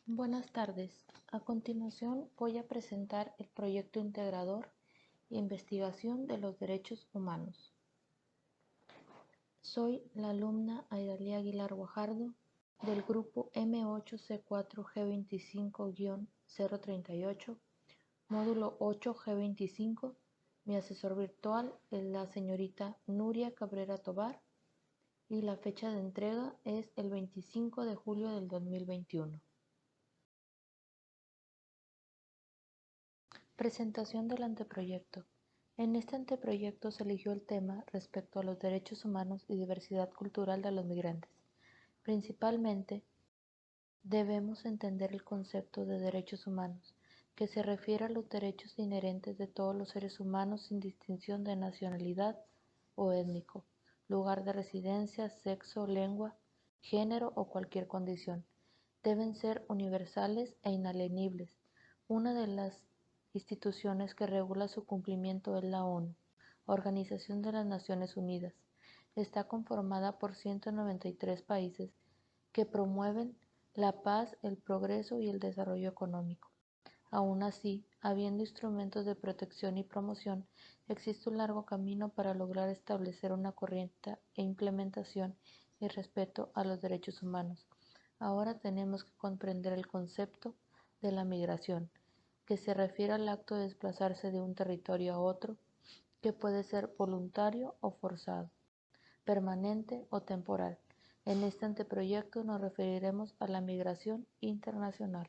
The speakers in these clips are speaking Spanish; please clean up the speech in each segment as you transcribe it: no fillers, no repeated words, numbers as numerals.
Buenas tardes. A continuación voy a presentar el proyecto integrador Investigación de los Derechos Humanos. Soy la alumna Aidalía Aguilar Guajardo del grupo M8C4G25-038, módulo 8G25. Mi asesor virtual es la señorita Nuria Cabrera Tobar y la fecha de entrega es el 25 de julio del 2021. Presentación del anteproyecto. En este anteproyecto se eligió el tema respecto a los derechos humanos y diversidad cultural de los migrantes. Principalmente, debemos entender el concepto de derechos humanos, que se refiere a los derechos inherentes de todos los seres humanos sin distinción de nacionalidad o étnico, lugar de residencia, sexo, lengua, género o cualquier condición. Deben ser universales e inalienables. Una de las instituciones que regula su cumplimiento es la ONU, Organización de las Naciones Unidas. Está conformada por 193 países que promueven la paz, el progreso y el desarrollo económico. Aún así, habiendo instrumentos de protección y promoción, existe un largo camino para lograr establecer una correcta implementación y respeto a los derechos humanos. Ahora tenemos que comprender el concepto de la migración, que se refiere al acto de desplazarse de un territorio a otro, que puede ser voluntario o forzado, permanente o temporal. En este anteproyecto nos referiremos a la migración internacional.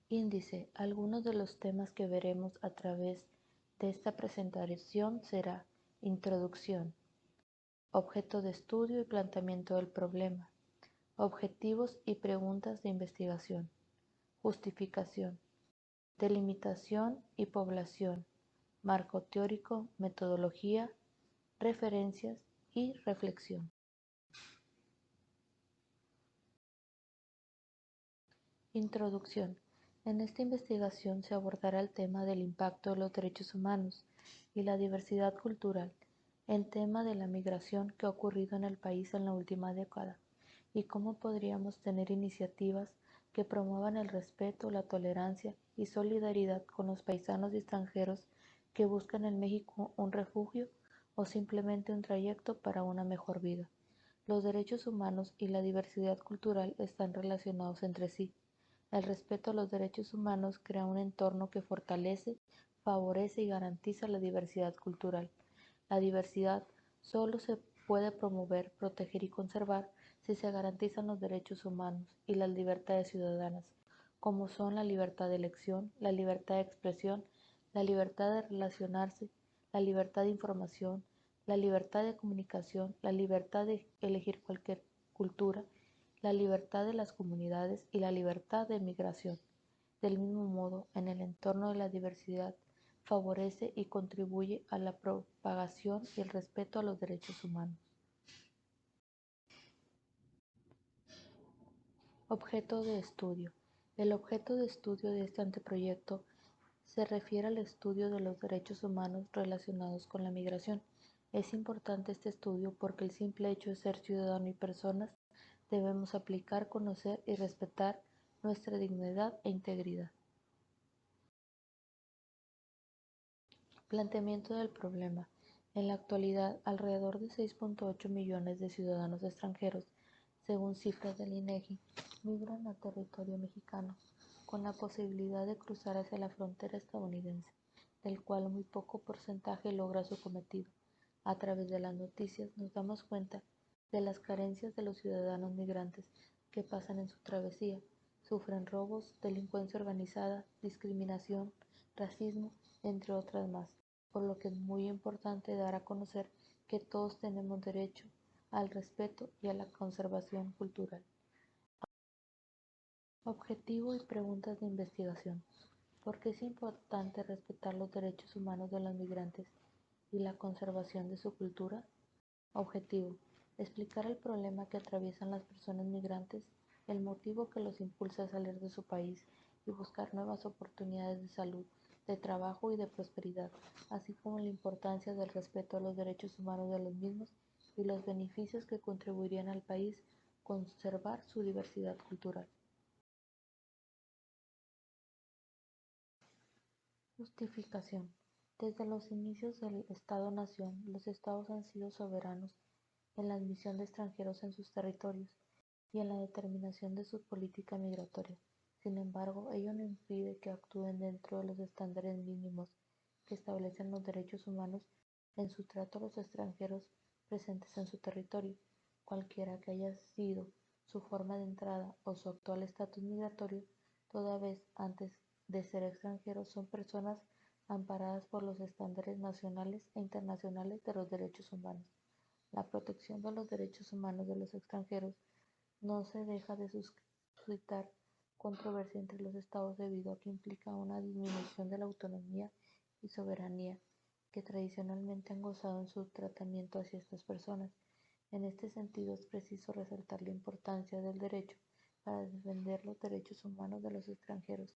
Índice. Algunos de los temas que veremos a través de esta presentación será introducción, objeto de estudio y planteamiento del problema, objetivos y preguntas de investigación, justificación, delimitación y población, marco teórico, metodología, referencias y reflexión. Introducción. En esta investigación se abordará el tema del impacto de los derechos humanos y la diversidad cultural, el tema de la migración que ha ocurrido en el país en la última década y cómo podríamos tener iniciativas que promuevan el respeto, la tolerancia y solidaridad con los paisanos y extranjeros que buscan en México un refugio o simplemente un trayecto para una mejor vida. Los derechos humanos y la diversidad cultural están relacionados entre sí. El respeto a los derechos humanos crea un entorno que fortalece, favorece y garantiza la diversidad cultural. La diversidad solo se puede promover, proteger y conservar si se garantizan los derechos humanos y las libertades ciudadanas, como son la libertad de elección, la libertad de expresión, la libertad de relacionarse, la libertad de información, la libertad de comunicación, la libertad de elegir cualquier cultura, la libertad de las comunidades y la libertad de migración. Del mismo modo, en el entorno de la diversidad, favorece y contribuye a la propagación y el respeto a los derechos humanos. Objeto de estudio. El objeto de estudio de este anteproyecto se refiere al estudio de los derechos humanos relacionados con la migración. Es importante este estudio porque el simple hecho de ser ciudadano y personas debemos aplicar, conocer y respetar nuestra dignidad e integridad. Planteamiento del problema. En la actualidad, alrededor de 6.8 millones de ciudadanos extranjeros, según cifras del INEGI, migran a territorio mexicano, con la posibilidad de cruzar hacia la frontera estadounidense, del cual muy poco porcentaje logra su cometido. A través de las noticias nos damos cuenta de las carencias de los ciudadanos migrantes que pasan en su travesía. Sufren robos, delincuencia organizada, discriminación, racismo, entre otras más, por lo que es muy importante dar a conocer que todos tenemos derecho al respeto y a la conservación cultural. Objetivo y preguntas de investigación. ¿Por qué es importante respetar los derechos humanos de los migrantes y la conservación de su cultura? Objetivo. Explicar el problema que atraviesan las personas migrantes, el motivo que los impulsa a salir de su país y buscar nuevas oportunidades de salud, de trabajo y de prosperidad, así como la importancia del respeto a los derechos humanos de los mismos y los beneficios que contribuirían al país conservar su diversidad cultural. Justificación. Desde los inicios del Estado-nación, los estados han sido soberanos en la admisión de extranjeros en sus territorios y en la determinación de su política migratoria. Sin embargo, ello no impide que actúen dentro de los estándares mínimos que establecen los derechos humanos en su trato a los extranjeros presentes en su territorio, cualquiera que haya sido su forma de entrada o su actual estatus migratorio, toda vez antes de ser extranjeros son personas amparadas por los estándares nacionales e internacionales de los derechos humanos. La protección de los derechos humanos de los extranjeros no se deja de suscitar controversia entre los estados debido a que implica una disminución de la autonomía y soberanía que tradicionalmente han gozado en su tratamiento hacia estas personas. En este sentido, es preciso resaltar la importancia del derecho para defender los derechos humanos de los extranjeros,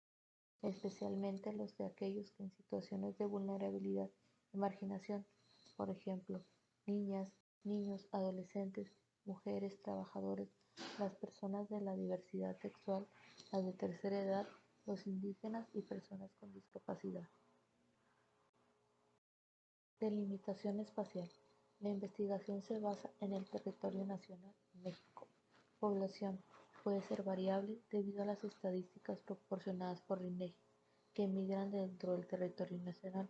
especialmente los de aquellos que en situaciones de vulnerabilidad y marginación, por ejemplo, niñas, niños, adolescentes, mujeres, trabajadores, las personas de la diversidad sexual, las de tercera edad, los indígenas y personas con discapacidad. Delimitación espacial. La investigación se basa en el territorio nacional, México. Población. Puede ser variable debido a las estadísticas proporcionadas por el INEGI, que migran dentro del territorio nacional.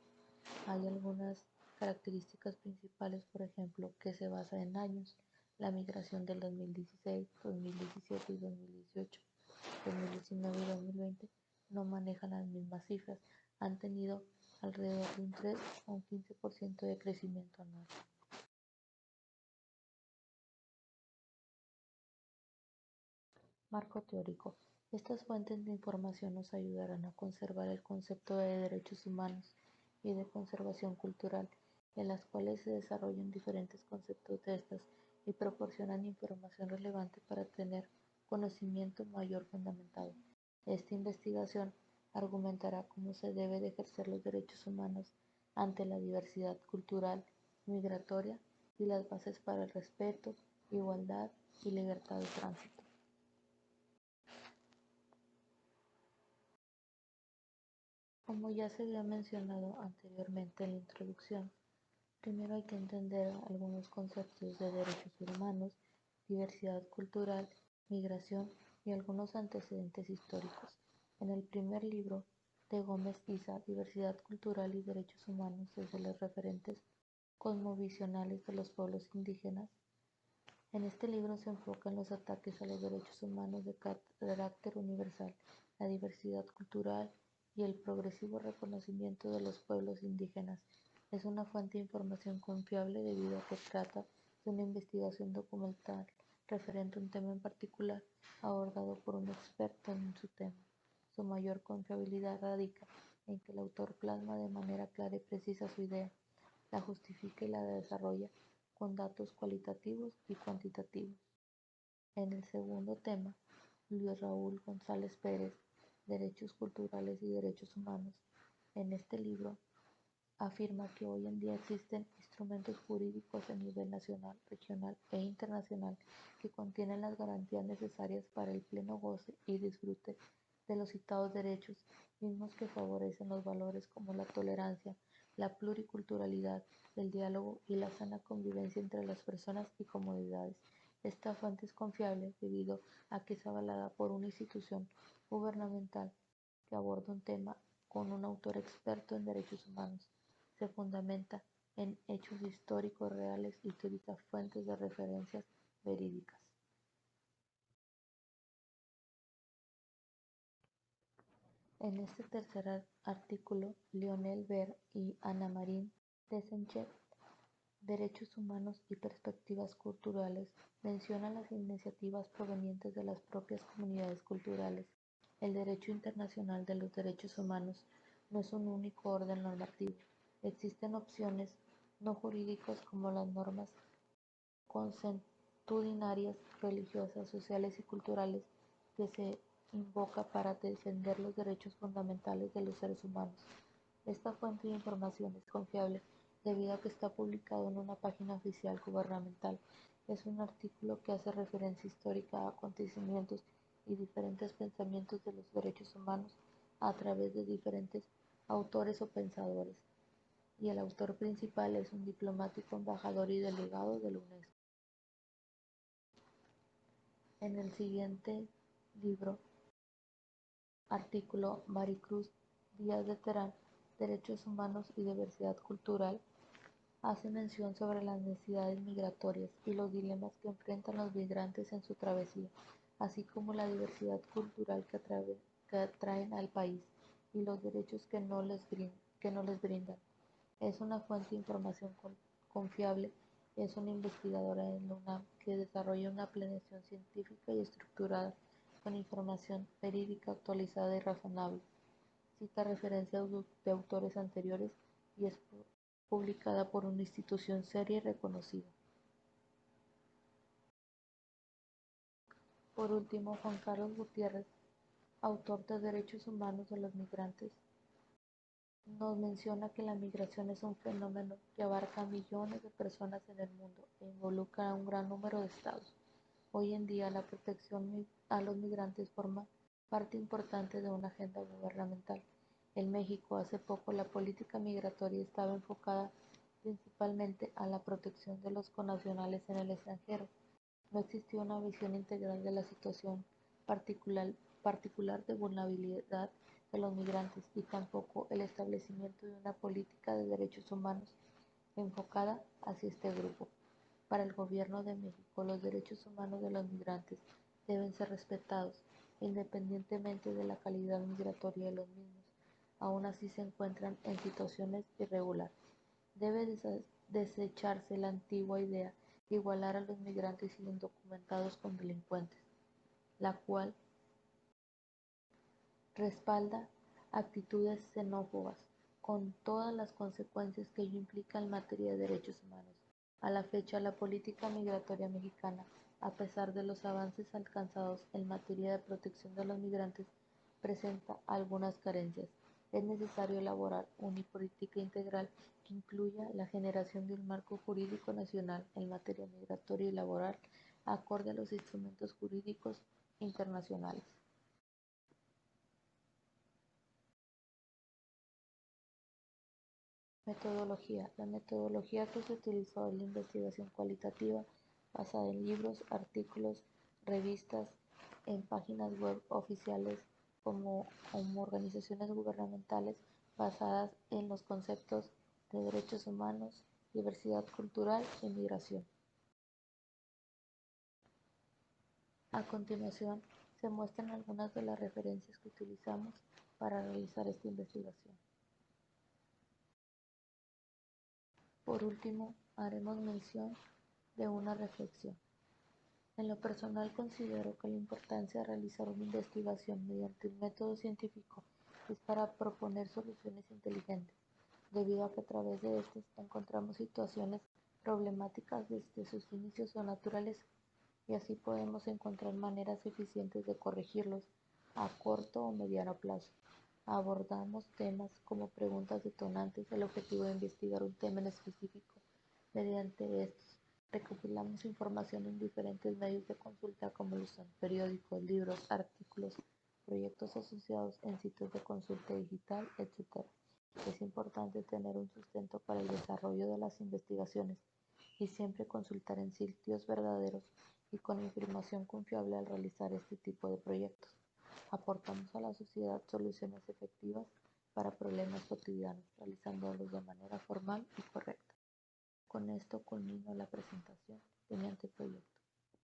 Hay algunas características principales, por ejemplo, que se basa en años. La migración del 2016, 2017 y 2018, 2019 y 2020 no manejan las mismas cifras. Han tenido alrededor de un 3 a un 15% de crecimiento anual. Marco teórico. Estas fuentes de información nos ayudarán a conservar el concepto de derechos humanos y de conservación cultural, en las cuales se desarrollan diferentes conceptos de estas y proporcionan información relevante para tener conocimiento mayor fundamentado. Esta investigación argumentará cómo se debe de ejercer los derechos humanos ante la diversidad cultural, migratoria y las bases para el respeto, igualdad y libertad de tránsito. Como ya se había mencionado anteriormente en la introducción, primero hay que entender algunos conceptos de derechos humanos, diversidad cultural, migración y algunos antecedentes históricos. En el primer libro de Gómez Isa, Diversidad cultural y derechos humanos desde los referentes cosmovisionales de los pueblos indígenas, en este libro se enfocan los ataques a los derechos humanos de carácter universal, la diversidad cultural y el progresivo reconocimiento de los pueblos indígenas. Es una fuente de información confiable debido a que trata de una investigación documental referente a un tema en particular abordado por un experto en su tema. Su mayor confiabilidad radica en que el autor plasma de manera clara y precisa su idea, la justifica y la desarrolla con datos cualitativos y cuantitativos. En el segundo tema, Luis Raúl González Pérez, Derechos Culturales y Derechos Humanos, en este libro afirma que hoy en día existen instrumentos jurídicos a nivel nacional, regional e internacional que contienen las garantías necesarias para el pleno goce y disfrute de los citados derechos, mismos que favorecen los valores como la tolerancia, la pluriculturalidad, el diálogo y la sana convivencia entre las personas y comunidades. Esta fuente es confiable debido a que es avalada por una institución gubernamental que aborda un tema con un autor experto en derechos humanos. Se fundamenta en hechos históricos reales y utiliza fuentes de referencias verídicas. En este tercer artículo, Lionel Ver y Ana Marín Desenchep, Derechos Humanos y Perspectivas Culturales, mencionan las iniciativas provenientes de las propias comunidades culturales. El derecho internacional de los derechos humanos no es un único orden normativo. Existen opciones no jurídicas como las normas consuetudinarias, religiosas, sociales y culturales que se invoca para defender los derechos fundamentales de los seres humanos. Esta fuente de información es confiable debido a que está publicado en una página oficial gubernamental. Es un artículo que hace referencia histórica a acontecimientos y diferentes pensamientos de los derechos humanos a través de diferentes autores o pensadores, y el autor principal es un diplomático, embajador y delegado de la UNESCO. En el siguiente libro, artículo, Maricruz Díaz de Terán, Derechos Humanos y Diversidad Cultural, hace mención sobre las necesidades migratorias y los dilemas que enfrentan los migrantes en su travesía, así como la diversidad cultural que atraen al país y los derechos que no les brindan. Es una fuente de información confiable. Es una investigadora en la UNAM que desarrolla una planeación científica y estructurada con información verídica, actualizada y razonable. Cita referencias de autores anteriores y es publicada por una institución seria y reconocida. Por último, Juan Carlos Gutiérrez, autor de Derechos Humanos de los Migrantes, nos menciona que la migración es un fenómeno que abarca a millones de personas en el mundo e involucra a un gran número de estados. Hoy en día, la protección a los migrantes forma parte importante de una agenda gubernamental. En México, hace poco, la política migratoria estaba enfocada principalmente a la protección de los connacionales en el extranjero. No existía una visión integral de la situación particular, particular de vulnerabilidad de los migrantes y tampoco el establecimiento de una política de derechos humanos enfocada hacia este grupo. Para el Gobierno de México, los derechos humanos de los migrantes deben ser respetados, independientemente de la calidad migratoria de los mismos. Aún así se encuentran en situaciones irregulares. Debe desecharse la antigua idea de igualar a los migrantes indocumentados con delincuentes, la cual respalda actitudes xenófobas, con todas las consecuencias que ello implica en materia de derechos humanos. A la fecha, la política migratoria mexicana, a pesar de los avances alcanzados en materia de protección de los migrantes, presenta algunas carencias. Es necesario elaborar una política integral que incluya la generación de un marco jurídico nacional en materia migratoria y laboral acorde a los instrumentos jurídicos internacionales. Metodología. La metodología que se utilizó es la investigación cualitativa basada en libros, artículos, revistas, en páginas web oficiales como organizaciones gubernamentales basadas en los conceptos de derechos humanos, diversidad cultural y migración. A continuación, se muestran algunas de las referencias que utilizamos para realizar esta investigación. Por último, haremos mención de una reflexión. En lo personal considero que la importancia de realizar una investigación mediante un método científico es para proponer soluciones inteligentes, debido a que a través de estas encontramos situaciones problemáticas desde sus inicios o naturaleza, y así podemos encontrar maneras eficientes de corregirlos a corto o mediano plazo. Abordamos temas como preguntas detonantes, el objetivo de investigar un tema en específico. Mediante estos, recopilamos información en diferentes medios de consulta como lo son periódicos, libros, artículos, proyectos asociados en sitios de consulta digital, etc. Es importante tener un sustento para el desarrollo de las investigaciones y siempre consultar en sitios verdaderos y con información confiable al realizar este tipo de proyectos. Aportamos a la sociedad soluciones efectivas para problemas cotidianos, realizándolos de manera formal y correcta. Con esto culmino la presentación.